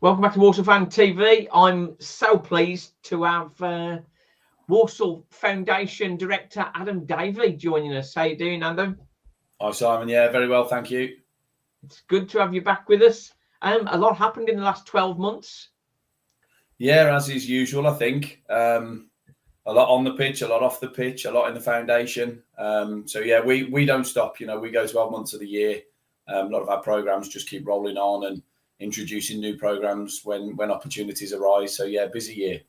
Welcome back to Walsall Fan TV. I'm so pleased to have Walsall Foundation Director Adam Davy joining us. How you doing, Adam? Hi, Simon. Yeah, very well, thank you. It's good to have you back with us. A lot happened in the last 12 months. Yeah, as is usual, I think. A lot on the pitch, a lot off the pitch, a lot in the foundation. So yeah, we don't stop. You know, we go 12 months of the year. A lot of our programs just keep rolling on and introducing new programs when opportunities arise. So yeah, busy year.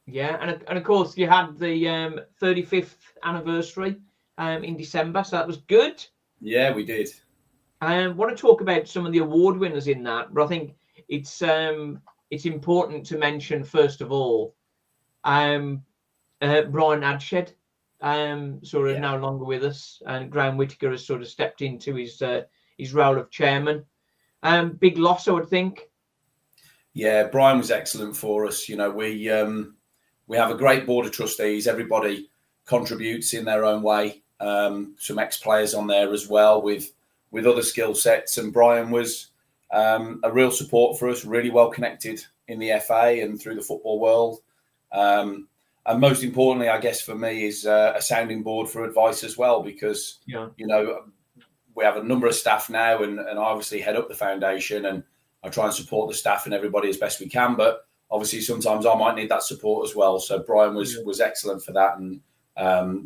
Yeah, and of course you had the 35th anniversary in December, so that was good. Yeah, we did. I want to talk about some of the award winners in that, but I think it's important to mention first of all Brian Adshed, no longer with us, and Graham Whittaker has sort of stepped into his role of chairman. Big loss, I would think. Yeah, Brian was excellent for us. You know, we have a great board of trustees. Everybody contributes in their own way. Some ex-players on there as well with other skill sets. And Brian was a real support for us, really well connected in the FA and through the football world. And most importantly, I guess for me, is a sounding board for advice as well, because, you know, we have a number of staff now and I obviously head up the foundation and I try and support the staff and everybody as best we can. But obviously sometimes I might need that support as well. So Brian was excellent for that. And,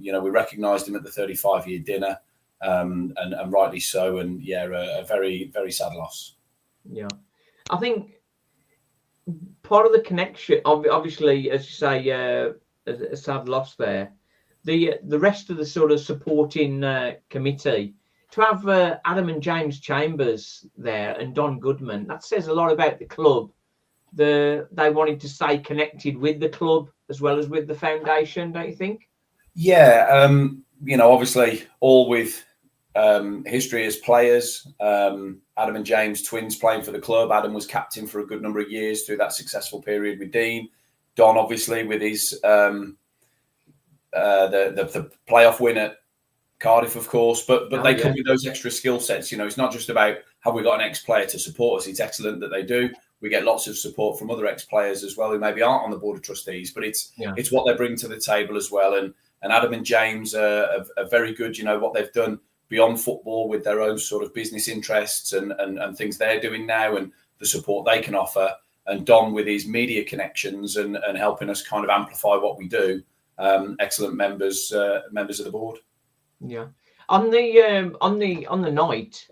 you know, we recognised him at the 35-year dinner and rightly so. And yeah, a very, very sad loss. Yeah. I think part of the connection, obviously, as you say, a sad loss there. The rest of the sort of supporting committee, to have Adam and James Chambers there and Don Goodman, that says a lot about the club. They wanted to stay connected with the club as well as with the foundation, don't you think? Yeah, you know, obviously all with history as players. Adam and James, twins playing for the club. Adam was captain for a good number of years through that successful period with Dean. Don, obviously, with his the playoff win at Cardiff, of course, but they come with those extra skill sets. You know, it's not just about have we got an ex-player to support us. It's excellent that they do. We get lots of support from other ex-players as well who maybe aren't on the board of trustees, but it's what they bring to the table as well. And Adam and James are very good. You know, what they've done beyond football with their own sort of business interests and things they're doing now and the support they can offer. And Don with his media connections and helping us kind of amplify what we do. Excellent members of the board. Yeah. On the night,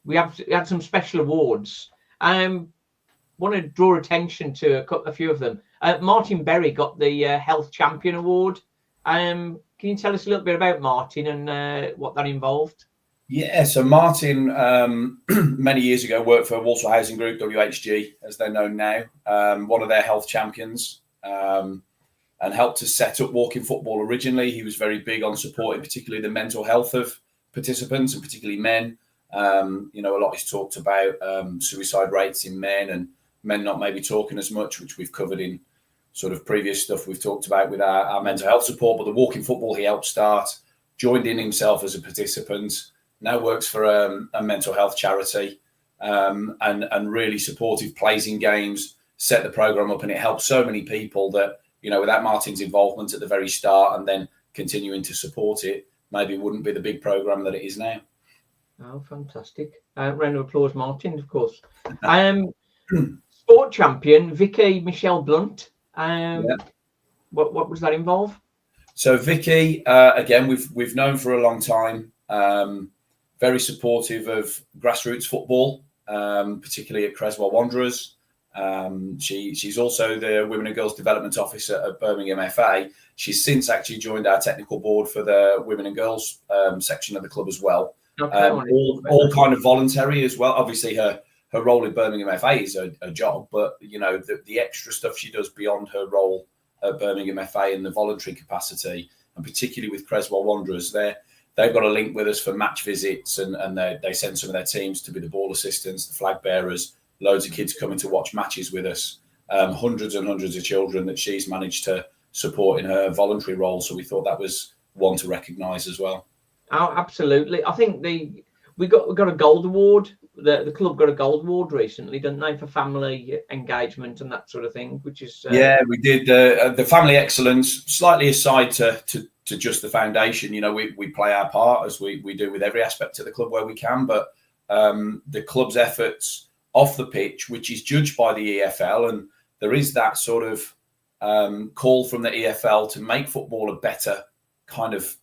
we had some special awards. Want to draw attention to a few of them. Martin Berry got the Health Champion Award. Can you tell us a little bit about Martin and what that involved? Yeah, so Martin, many years ago, worked for Walsall Housing Group, WHG, as they're known now, one of their health champions, and helped to set up Walking Football originally. He was very big on supporting particularly the mental health of participants and particularly men. You know, a lot is talked about suicide rates in men and men not maybe talking as much, which we've covered in sort of previous stuff we've talked about with our mental health support. But the Walking Football he helped start, joined in himself as a participant, now works for a mental health charity and really supportive, plays in games, set the programme up, and it helps so many people that, you know, without Martin's involvement at the very start and then continuing to support it, maybe it wouldn't be the big programme that it is now. Oh, fantastic. Round of applause, Martin, of course. Sport champion, Vicky Michelle Blunt. What was that involve? So Vicky, again, we've known for a long time, very supportive of grassroots football, particularly at Creswell Wanderers. She's also the Women and Girls Development Officer at Birmingham FA. She's since actually joined our technical board for the Women and Girls section of the club as well. Okay, all kind of voluntary as well. Obviously, her role in Birmingham FA is a job, but you know the extra stuff she does beyond her role at Birmingham FA in the voluntary capacity, and particularly with Creswell Wanderers, they've got a link with us for match visits, and they send some of their teams to be the ball assistants, the flag bearers. Loads of kids coming to watch matches with us. Hundreds and hundreds of children that she's managed to support in her voluntary role. So we thought that was one to recognise as well. Oh, absolutely. I think we got a gold award the club got a gold award recently, didn't they, for family engagement and that sort of thing, which is yeah, we did the family excellence slightly aside to just the foundation. You know, we play our part as we do with every aspect of the club where we can, but the club's efforts off the pitch, which is judged by the EFL, and there is that sort of call from the EFL to make football a better kind of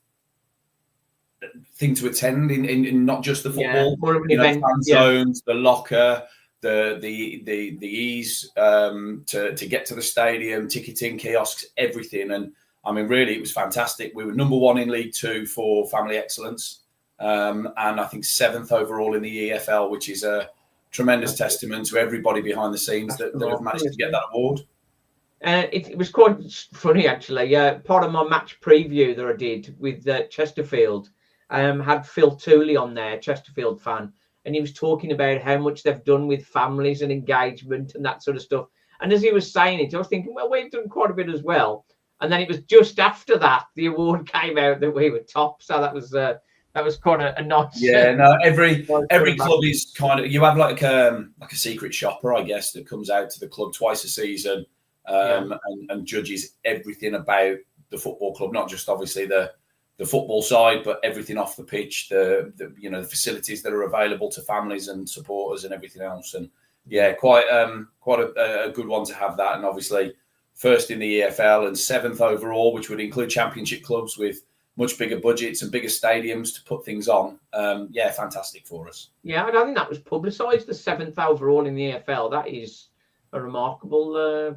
thing to attend in not just the football, more of an you know, event, fan zones, the locker, the ease to get to the stadium, ticketing, kiosks, everything. And I mean, really, it was fantastic. We were number 1 in League 2 for family excellence, and I think 7th overall in the EFL, which is a tremendous testament to everybody behind the scenes that have managed to get that award. It was quite funny, actually. Part of my match preview that I did with Chesterfield had Phil Tooley on there, Chesterfield fan, and he was talking about how much they've done with families and engagement and that sort of stuff. And as he was saying it, I was thinking, well, we've done quite a bit as well. And then it was just after that the award came out that we were top. So that was quite a nice. Yeah, no, every club is kind of, you have like a secret shopper, I guess, that comes out to the club twice a season and judges everything about the football club, not just obviously the football side, but everything off the pitch, the the facilities that are available to families and supporters and everything else. And yeah, quite a good one to have that. And obviously first in the EFL and 7th overall, which would include championship clubs with much bigger budgets and bigger stadiums to put things on. Fantastic for us. Yeah, I don't think that was publicised, the 7th overall in the EFL. That is a remarkable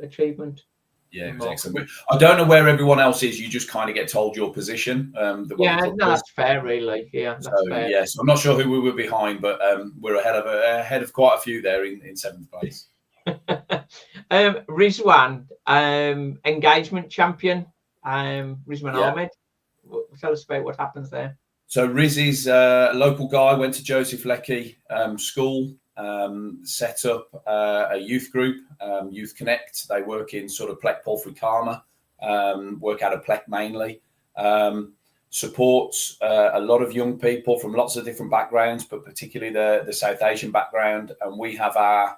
achievement. Yeah, it was excellent. I don't know where everyone else is. You just kind of get told your position. That's fair, really. Yeah, that's fair. Yeah, so I'm not sure who we were behind, but we're ahead of quite a few there in 7th place. Rizwan, engagement champion. Rizwan Ahmed. Tell us about what happens there. So Riz is a local guy, went to Joseph Leckie school, set up a youth group, Youth Connect. They work in sort of Plec, Palfrey, Karma, work out of Plec mainly. Supports a lot of young people from lots of different backgrounds, but particularly the South Asian background. And we have our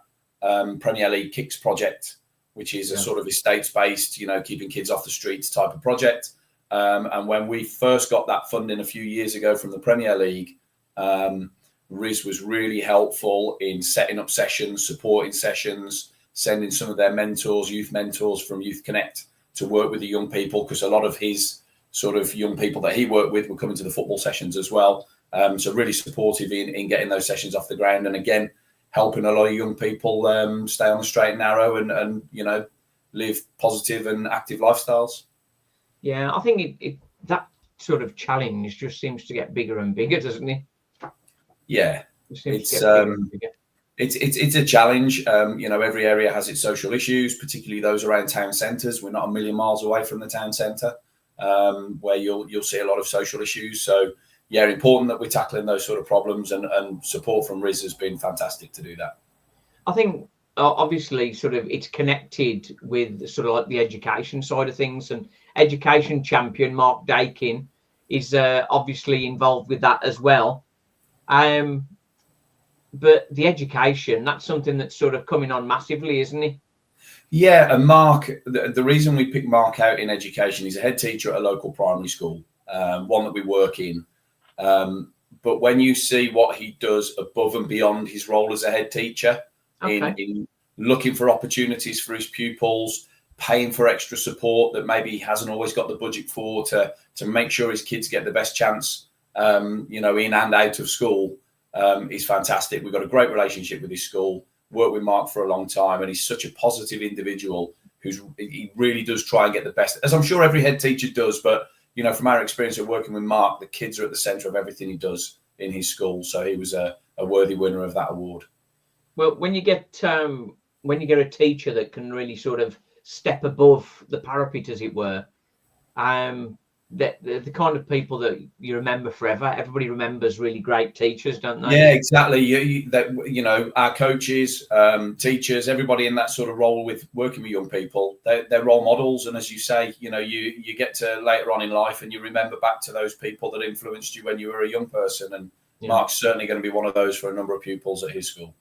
Premier League Kicks project, which is a sort of estates-based, keeping kids off the streets type of project. And when we first got that funding a few years ago from the Premier League, Riz was really helpful in setting up sessions, supporting sessions, sending some of their mentors, youth mentors from Youth Connect to work with the young people, because a lot of his sort of young people that he worked with were coming to the football sessions as well. So really supportive in getting those sessions off the ground. And again, helping a lot of young people stay on the straight and narrow and live positive and active lifestyles. Yeah, I think that sort of challenge just seems to get bigger and bigger, doesn't it? Yeah, it's a challenge. Every area has its social issues, particularly those around town centres. We're not a million miles away from the town centre, where you'll see a lot of social issues. So yeah, important that we're tackling those sort of problems, and support from Riz has been fantastic to do that. I think obviously sort of it's connected with sort of like the education side of things, and education champion Mark Dakin is obviously involved with that as well. But the education, that's something that's sort of coming on massively, isn't it? Yeah, and Mark, the reason we picked Mark out in education, he's a head teacher at a local primary school, one that we work in. But when you see what he does above and beyond his role as a head teacher, in looking for opportunities for his pupils, paying for extra support that maybe he hasn't always got the budget for, to make sure his kids get the best chance, in and out of school, is fantastic. We've got a great relationship with his school, worked with Mark for a long time, and he's such a positive individual he really does try and get the best, as I'm sure every head teacher does. But, from our experience of working with Mark, the kids are at the centre of everything he does in his school. So he was a worthy winner of that award. Well, when you get a teacher that can really sort of step above the parapet, as it were, the kind of people that you remember forever. Everybody remembers really great teachers, don't they? Yeah, exactly. Our coaches, teachers, everybody in that sort of role with working with young people, they're role models. And as you say, you get to later on in life and you remember back to those people that influenced you when you were a young person. Mark's certainly going to be one of those for a number of pupils at his school.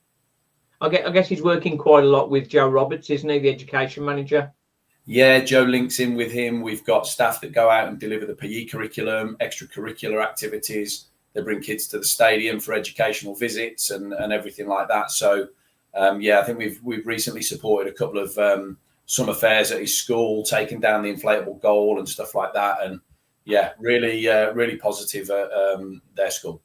I guess he's working quite a lot with Joe Roberts, isn't he, the education manager? Yeah, Joe links in with him. We've got staff that go out and deliver the PE curriculum, extracurricular activities. They bring kids to the stadium for educational visits and everything like that. So, I think we've recently supported a couple of summer fairs at his school, taking down the inflatable goal and stuff like that. And really positive at their school.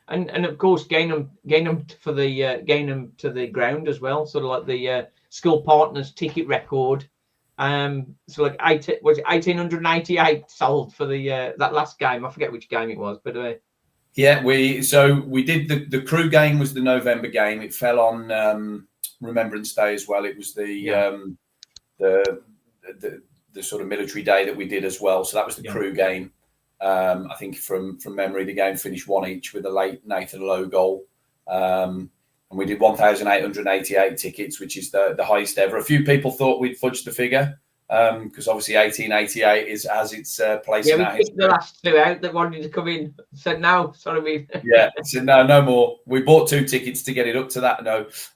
And of course, gain them to the ground as well. Sort of like the school partners ticket record. So like 1888 sold for the that last game. I forget which game it was, but we did the crew game was the November game. It fell on Remembrance Day as well. It was the sort of military day that we did as well. So that was the crew game. I think from memory, the game finished 1-1 with a late Nathan Lowe goal. And we did 1,888 tickets, which is the highest ever. A few people thought we'd fudge the figure because obviously 1888 has its place in our history. The last two out that wanted to come in said no, sorry. Said no more. We bought 2 tickets to get it up to that.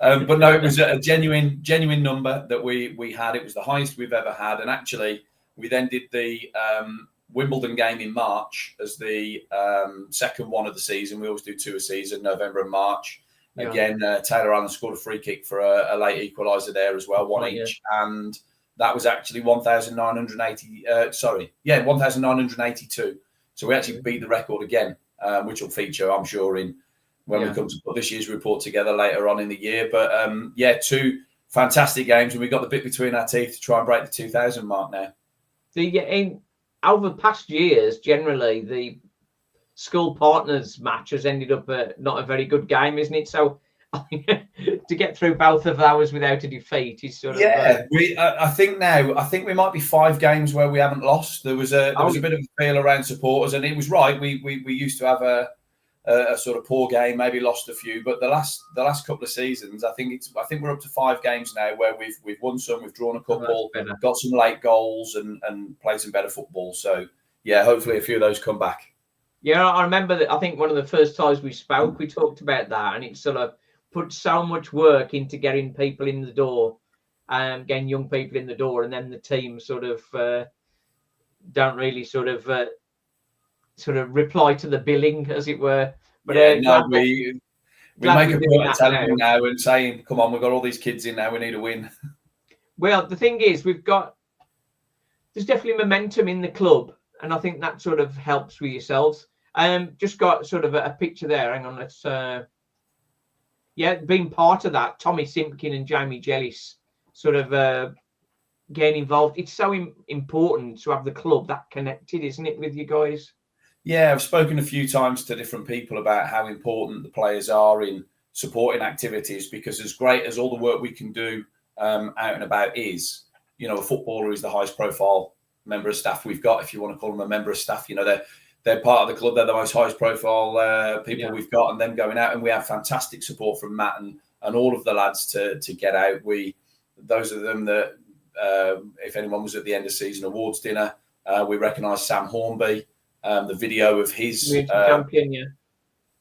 But no, it was a genuine number that we had. It was the highest we've ever had. And actually, we then did the Wimbledon game in March as the second one of the season. We always do 2 a season, November and March. Again, Taylor Allen scored a free kick for a late equaliser there as well, 1 each. And that was actually 1,982. So we actually beat the record again, which will feature, I'm sure, when we come to put this year's report together later on in the year. But 2 fantastic games, and we've got the bit between our teeth to try and break the 2,000 mark now. Over past years, generally, the school partners match has ended up not a very good game, isn't it? So to get through both of those without a defeat is sort of I think we might be 5 games where we haven't lost. There was a bit of a feel around supporters, and it was right. We used to have a sort of poor game, maybe lost a few, but the last couple of seasons, I think we're up to 5 games now where we've won some, we've drawn a couple, got some late goals, and played some better football. So hopefully a few of those come back. Yeah, I remember that. I think one of the first times we spoke, we talked about that, and it sort of put so much work into getting people in the door, getting young people in the door, and then the team sort of don't really sort of reply to the billing, as it were. But we make a point of telling them now and saying, "Come on, we've got all these kids in now. We need a win." Well, the thing is, there's definitely momentum in the club, and I think that sort of helps with yourselves. Just got sort of a picture there. Hang on, let's. Being part of that, Tommy Simpkin and Jamie Jellis sort of getting involved. It's so important to have the club that connected, isn't it, with you guys? Yeah, I've spoken a few times to different people about how important the players are in supporting activities, because as great as all the work we can do out and about is, a footballer is the highest profile member of staff we've got, if you want to call them a member of staff. They're part of the club. They're the most highest profile people we've got, and them going out. And we have fantastic support from Matt and all of the lads to get out. Those of them that, if anyone was at the end of season awards dinner, we recognise Sam Hornby. The video of his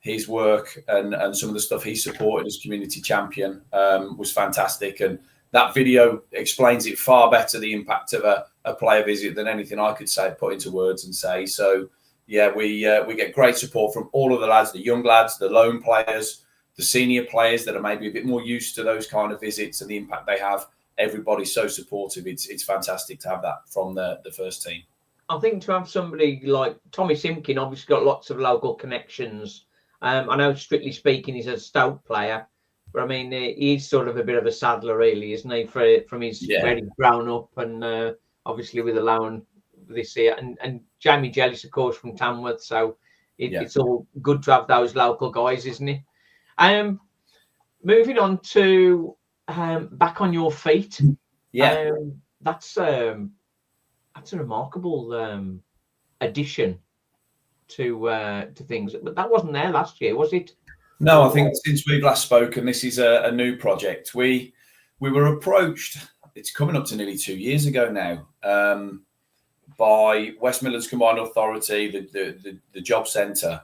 his work and some of the stuff he supported as community champion was fantastic. And that video explains it far better, the impact of a player visit, than anything I could say, put into words and say. So, we get great support from all of the lads, the young lads, the lone players, the senior players that are maybe a bit more used to those kind of visits and the impact they have. Everybody's so supportive. It's fantastic to have that from the first team. I think to have somebody like Tommy Simpkin, obviously got lots of local connections. I know, strictly speaking, he's a Stoke player, but I mean, he's sort of a bit of a saddler, really, isn't he? From his where he's grown up, and obviously with a loan this year, and Jamie Jellis, of course, from Tamworth. So it's all good to have those local guys, isn't it? Moving on to back on your feet. That's a remarkable addition to things. But that wasn't there last year, was it? No, I think since we've last spoken, this is a new project. We were approached, it's coming up to nearly 2 years ago now, by West Midlands Combined Authority, the Job Centre,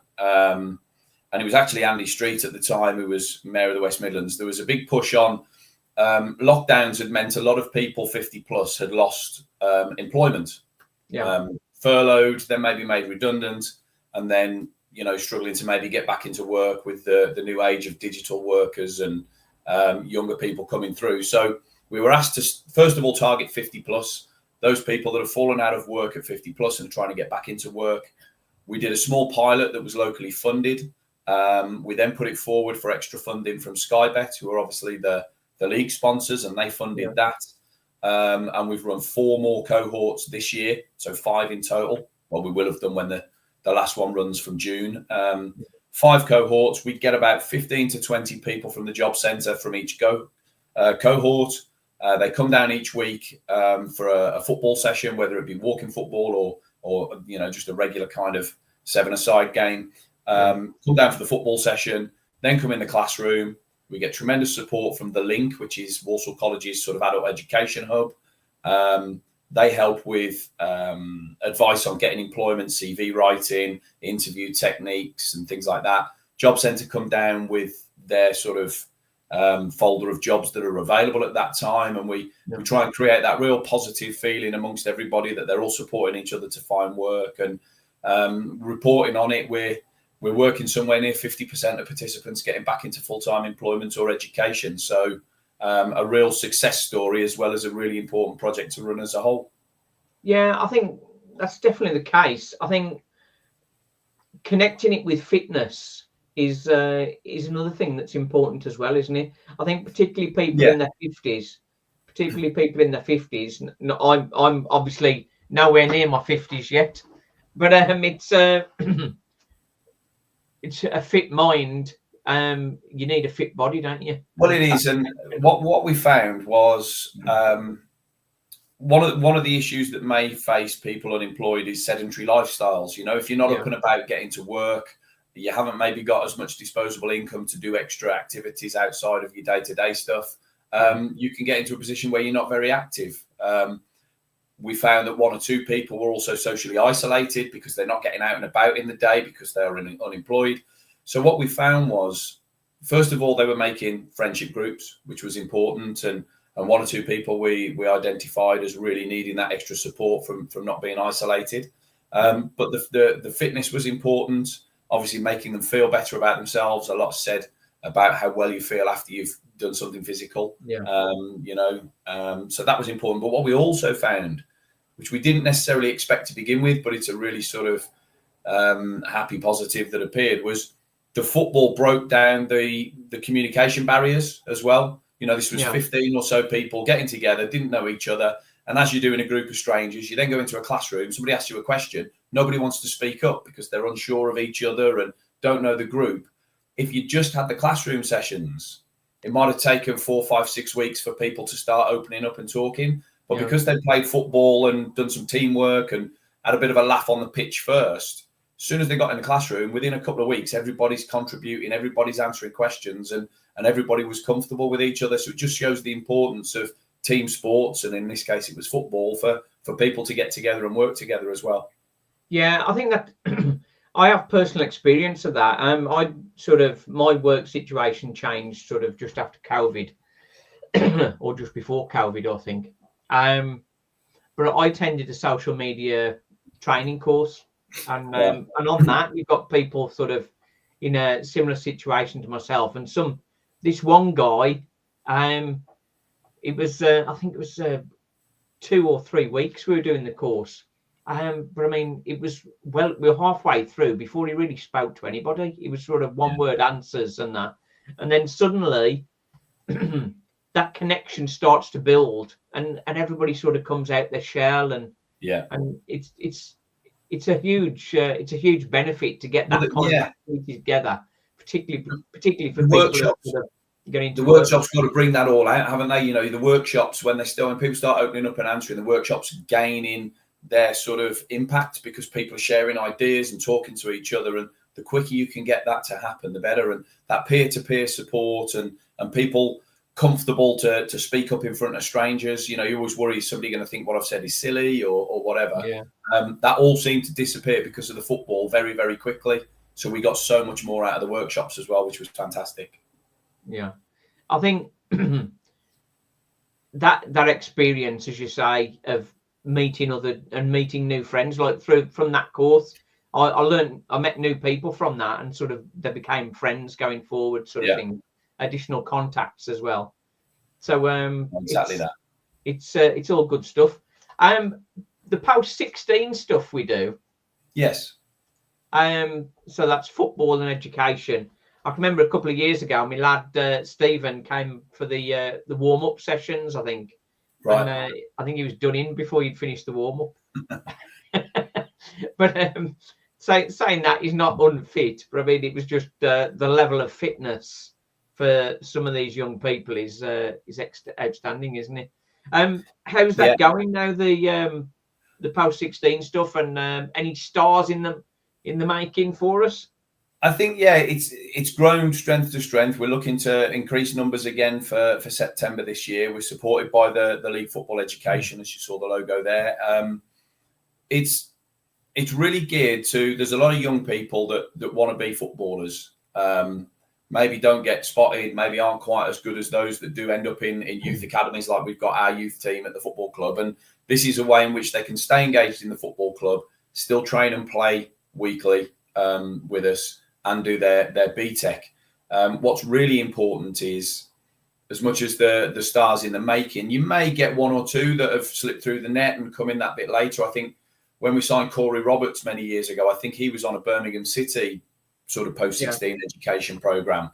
and it was actually Andy Street at the time who was Mayor of the West Midlands. There was a big push on lockdowns had meant a lot of people 50 plus had lost employment, furloughed, then maybe made redundant, and then struggling to maybe get back into work with the new age of digital workers and younger people coming through. So we were asked to first of all target 50 plus, those people that have fallen out of work at 50 plus and are trying to get back into work. We did a small pilot that was locally funded. We then put it forward for extra funding from Sky Bet, who are obviously the league sponsors, and they funded that. And we've run 4 more cohorts this year, so 5 in total. Well, we will have done when the last one runs from June. 5 cohorts. We get about 15 to 20 people from the job centre from each cohort. They come down each week for a football session, whether it be walking football or just a regular kind of 7-a-side game. Come down for the football session, then come in the classroom. We get tremendous support from The Link, which is Walsall College's sort of adult education hub. They help with advice on getting employment, CV writing, interview techniques and things like that. Job Centre come down with their sort of folder of jobs that are available at that time. And we try and create that real positive feeling amongst everybody that they're all supporting each other to find work. And reporting on it, we're working somewhere near 50% of participants getting back into full-time employment or education. So a real success story, as well as a really important project to run as a whole. Yeah, I think that's definitely the case. I think connecting it with fitness is another thing that's important as well, isn't it? I think particularly people in their 50s, I'm obviously nowhere near my 50s yet, but it's a fit mind. You need a fit body, don't you? Well, it is. And what we found was one of the issues that may face people unemployed is sedentary lifestyles. If you're not up and about getting to work, you haven't maybe got as much disposable income to do extra activities outside of your day-to-day stuff. You can get into a position where you're not very active. We found that 1 or 2 people were also socially isolated because they're not getting out and about in the day because they're unemployed. So what we found was, first of all, they were making friendship groups, which was important. And 1 or 2 people we identified as really needing that extra support from not being isolated. But the fitness was important, obviously making them feel better about themselves. A lot said about how well you feel after you've done something physical. So that was important. But what we also found, which we didn't necessarily expect to begin with, but it's a really sort of happy positive that appeared, was the football broke down the communication barriers as well. This was 15 or so people getting together, didn't know each other. And as you do in a group of strangers, you then go into a classroom, somebody asks you a question, nobody wants to speak up because they're unsure of each other and don't know the group. If you just had the classroom sessions, it might have taken 4, 5, 6 weeks for people to start opening up and talking. But because they played football and done some teamwork and had a bit of a laugh on the pitch first, as soon as they got in the classroom, within a couple of weeks, everybody's contributing, everybody's answering questions, and everybody was comfortable with each other. So it just shows the importance of team sports, and in this case, it was football, for people to get together and work together as well. Yeah, I think that I have personal experience of that. My work situation changed sort of just after COVID, or just before COVID, I think. But I attended a social media training course, and on that you've got people sort of in a similar situation to myself, and this one guy, it was I think it was 2 or 3 weeks we were doing the course, but I mean we were halfway through before he really spoke to anybody. It was sort of one word answers and that, and then suddenly that connection starts to build, and everybody sort of comes out their shell, and it's a huge benefit to get that kind of activity together, particularly for the workshops. The workshops got to bring that all out, haven't they? The workshops, when people start opening up and answering, the workshops gaining their sort of impact because people are sharing ideas and talking to each other, and the quicker you can get that to happen, the better. And that peer-to-peer support and people comfortable to speak up in front of strangers. You always worry, is somebody going to think what I've said is silly or whatever. That all seemed to disappear because of the football very, very quickly. So we got so much more out of the workshops as well, which was fantastic. Yeah, I think that experience, as you say, of meeting new friends, like from that course, I met new people from that, and sort of they became friends going forward, sort of thing. Additional contacts as well. So Exactly that. It's all good stuff. The post-16 stuff we do. Yes. So that's football and education. I can remember a couple of years ago, my lad Stephen came for the warm-up sessions, I think. Right. And I think he was done in before he'd finished the warm-up. But saying that, he's not unfit. But I mean, it was just the level of fitness for some of these young people is outstanding, isn't it? How's that going now? The post-16 stuff, and any stars in the making for us? I think it's grown strength to strength. We're looking to increase numbers again for September this year. We're supported by the League Football Education, as you saw the logo there. It's really geared to. There's a lot of young people that want to be footballers. Maybe don't get spotted. Maybe aren't quite as good as those that do end up in youth academies, like we've got our youth team at the football club. And this is a way in which they can stay engaged in the football club, still train and play weekly with us, and do their BTEC. What's really important is, as much as the stars in the making, you may get one or two that have slipped through the net and come in that bit later. I think when we signed Corey Roberts many years ago, I think he was on a Birmingham City sort of post-16 education program.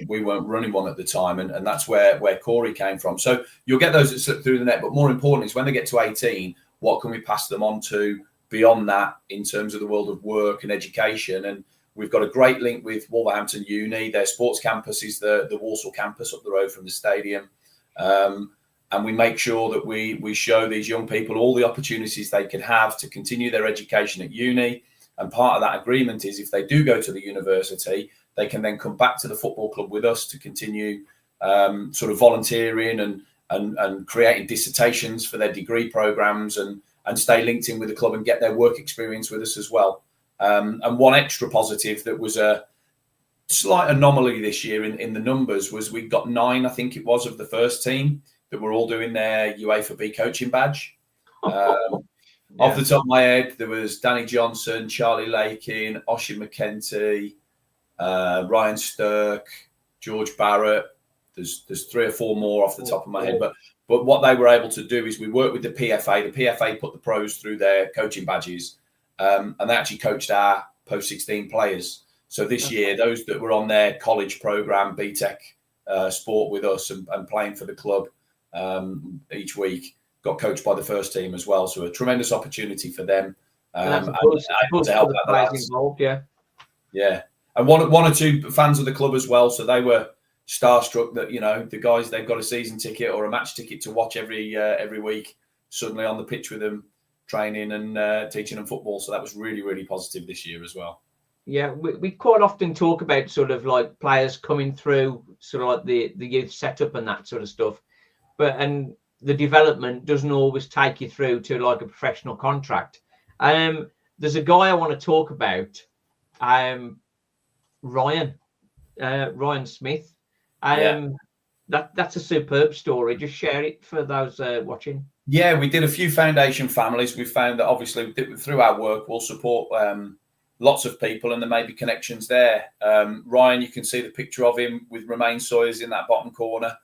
We weren't running one at the time, and that's where Corey came from. So you'll get those that slip through the net, but more important is when they get to 18, what can we pass them on to beyond that in terms of the world of work and education? And we've got a great link with Wolverhampton Uni. Their sports campus is the Walsall campus up the road from the stadium. And we make sure that we show these young people all the opportunities they can have to continue their education at uni. And part of that agreement is if they do go to the university, they can then come back to the football club with us to continue sort of volunteering and creating dissertations for their degree programs and stay linked in with the club and get their work experience with us as well. And one extra positive that was a slight anomaly this year in the numbers was we got 9, I think it was, of the first team that were all doing their UEFA B coaching badge. Off the top of my head, there was Danny Johnson, Charlie Lakin, Oisin McKenty, Ryan Stirk, George Barrett. There's 3 or 4 more off the top of my head. But what they were able to do is we worked with the PFA. The PFA put the pros through their coaching badges, and they actually coached our post-16 players. So this year, those that were on their college program, BTEC sport with us and playing for the club each week, got coached by the first team as well. So a tremendous opportunity for them. And to help the players involved, yeah. And one or two fans of the club as well. So they were starstruck that, the guys, they've got a season ticket or a match ticket to watch every week, suddenly on the pitch with them, training and teaching them football. So that was really, really positive this year as well. Yeah, we quite often talk about sort of like players coming through sort of like the youth setup and that sort of stuff. And the development doesn't always take you through to like a professional contract. There's a guy I want to talk about, Ryan Smith. That's a superb story. Just share it for those watching. Yeah, we did a few foundation families. We found that obviously through our work, we'll support lots of people, and there may be connections there. Ryan, you can see the picture of him with Romain Sawyers in that bottom corner.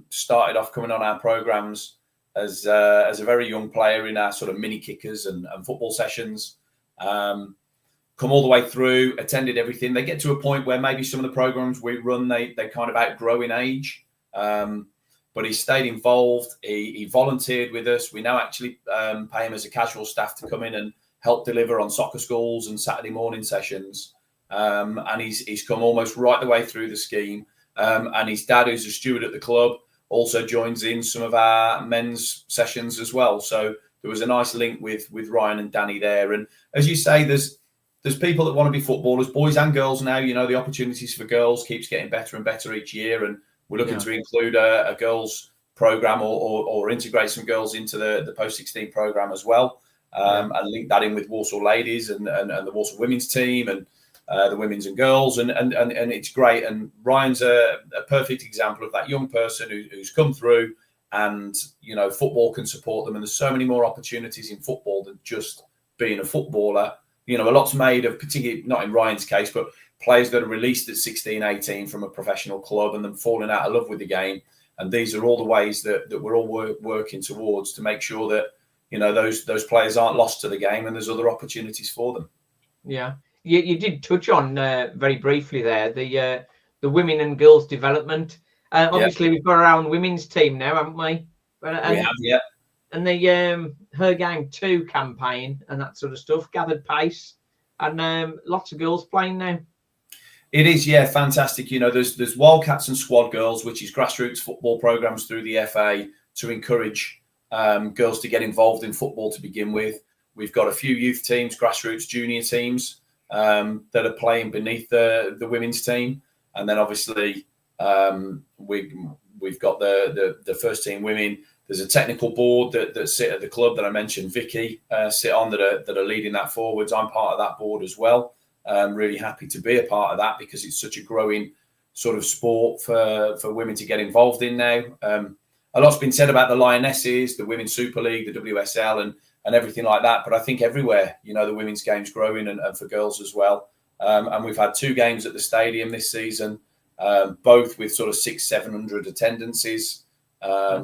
Started off coming on our programs as a very young player in our sort of mini kickers and football sessions. Come all the way through, attended everything. They get to a point where maybe some of the programs we run, they kind of outgrow in age. But he stayed involved. He volunteered with us. We now actually pay him as a casual staff to come in and help deliver on soccer schools and Saturday morning sessions. And he's come almost right the way through the scheme. And his dad, who's a steward at the club, also joins in some of our men's sessions as well. So there was a nice link with Ryan and Danny there. And as you say, there's people that want to be footballers, boys and girls now. The opportunities for girls keeps getting better and better each year. And we're looking to include a girls program or integrate some girls into the post-16 program as well. And link that in with Walsall ladies and the Walsall women's team. And the women's and girls, and it's great. And Ryan's a perfect example of that young person who's come through, and football can support them. And there's so many more opportunities in football than just being a footballer. A lot's made of, particularly not in Ryan's case, but players that are released at 16, 18 from a professional club and then falling out of love with the game. And these are all the ways that we're all working towards to make sure that those players aren't lost to the game, and there's other opportunities for them. Yeah, you did touch on very briefly there the women and girls development. Obviously, we've got our own women's team now, haven't we? We have, yeah. And the Her Game 2 campaign and that sort of stuff gathered pace, and lots of girls playing now. It is, yeah, fantastic. There's Wildcats and Squad Girls, which is grassroots football programs through the FA to encourage girls to get involved in football to begin with. We've got a few youth teams, grassroots junior teams that are playing beneath the women's team, and then obviously we've got the first team women. There's a technical board that sit at the club that I mentioned. Vicky sit on that are leading that forwards. I'm part of that board as well. I'm really happy to be a part of that because it's such a growing sort of sport for women to get involved in now. A lot's been said about the Lionesses, the Women's Super League, the WSL, and everything like that. But I think everywhere, the women's game's growing, and for girls as well. And we've had 2 games at the stadium this season, both with sort of 600-700 attendances,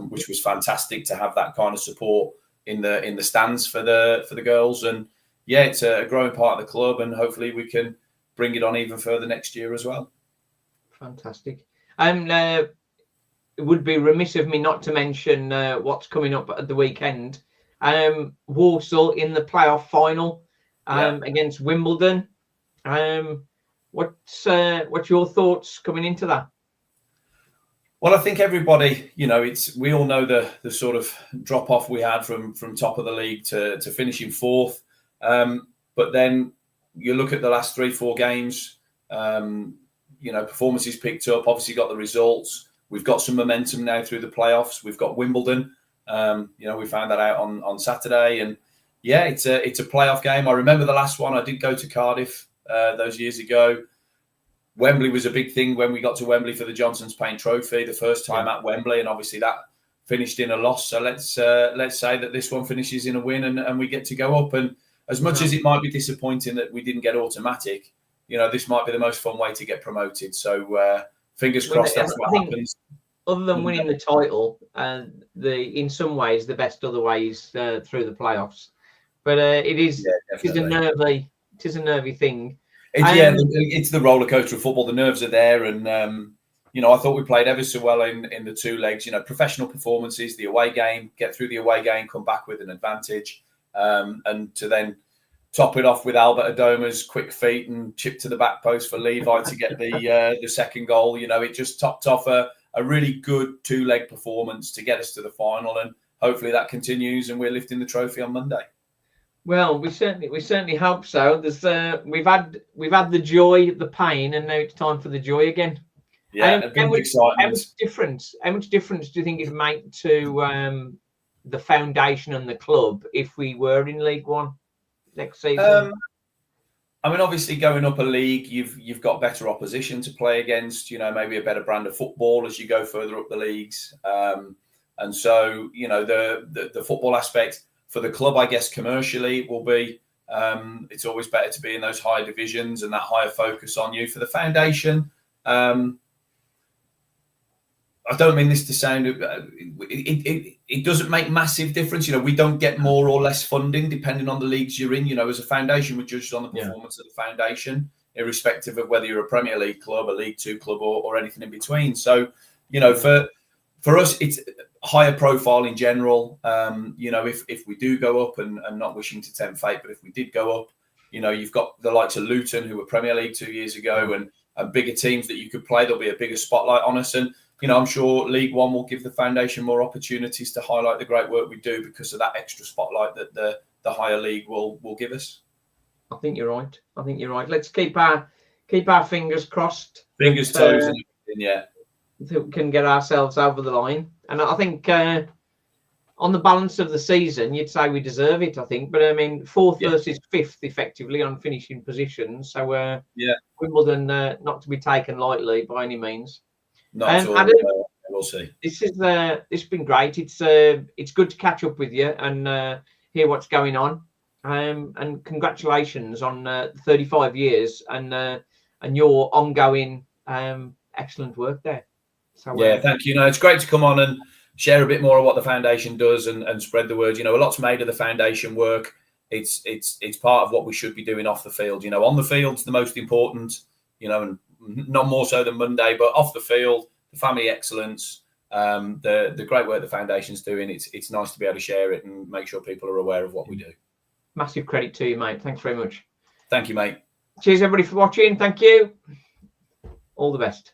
which was fantastic to have that kind of support in the stands for the girls. And yeah, it's a growing part of the club, and hopefully we can bring it on even further next year as well. Fantastic. It would be remiss of me not to mention what's coming up at the weekend. Walsall in the playoff final against Wimbledon. What's your thoughts coming into that? Well, I think everybody, we all know the sort of drop off we had from top of the league to finishing 4th. But then you look at the last 3-4 games, performances picked up, obviously got the results. We've got some momentum now through the playoffs. We've got Wimbledon. We found that out on Saturday. And yeah, it's a playoff game. I remember the last one. I did go to Cardiff those years ago. Wembley was a big thing when we got to Wembley for the Johnson's Paint Trophy, the first time at Wembley. And obviously that finished in a loss. So let's say that this one finishes in a win and we get to go up. And as much as it might be disappointing that we didn't get automatic, this might be the most fun way to get promoted. So fingers crossed that's what happens. Other than winning the title, in some ways the best other ways through the playoffs. But it is a nervy thing. It's the roller coaster of football. The nerves are there, and I thought we played ever so well in the 2 legs. Professional performances, the away game, get through the away game, come back with an advantage. And to then top it off with Albert Adoma's quick feet and chip to the back post for Levi to get the second goal. It just topped off a really good 2-leg performance to get us to the final, and hopefully that continues and we're lifting the trophy on Monday. Well, we certainly hope so. There's we've had the joy, the pain, and now it's time for the joy again. Yeah, how much difference do you think it make to the foundation and the club if we were in League One next season? Obviously going up a league, you've got better opposition to play against, maybe a better brand of football as you go further up the leagues. And so, the football aspect for the club, I guess commercially will be, it's always better to be in those higher divisions and that higher focus on you. For the foundation, I don't mean this to sound, it doesn't make massive difference. We don't get more or less funding depending on the leagues you're in. As a foundation, we're judged on the performance of the foundation, irrespective of whether you're a Premier League club, a League Two club, or anything in between. So, for us, it's higher profile in general. If we do go up and not wishing to tempt fate, but if we did go up, you've got the likes of Luton, who were Premier League 2 years ago, and bigger teams that you could play. There'll be a bigger spotlight on us. And I'm sure League One will give the foundation more opportunities to highlight the great work we do because of that extra spotlight that the higher league will give us. I think you're right. Let's keep our fingers crossed. Fingers, toes, and everything, yeah. That we can get ourselves over the line. And I think on the balance of the season, you'd say we deserve it, I think. But I mean, fourth versus fifth, effectively, on finishing positions. So Wimbledon not to be taken lightly by any means. Not at all. Adam, we'll see. This has been great. It's good to catch up with you and hear what's going on. And congratulations on 35 years and your ongoing excellent work there. So thank you. It's great to come on and share a bit more of what the foundation does and spread the word. A lot's made of the foundation work. It's part of what we should be doing off the field. On the field's the most important, and not more so than Monday, but off the field, the family excellence, the great work the foundation's doing. It's nice to be able to share it and make sure people are aware of what we do. Massive credit to you, mate. Thanks very much. Thank you, mate. Cheers, everybody, for watching. Thank you. All the best.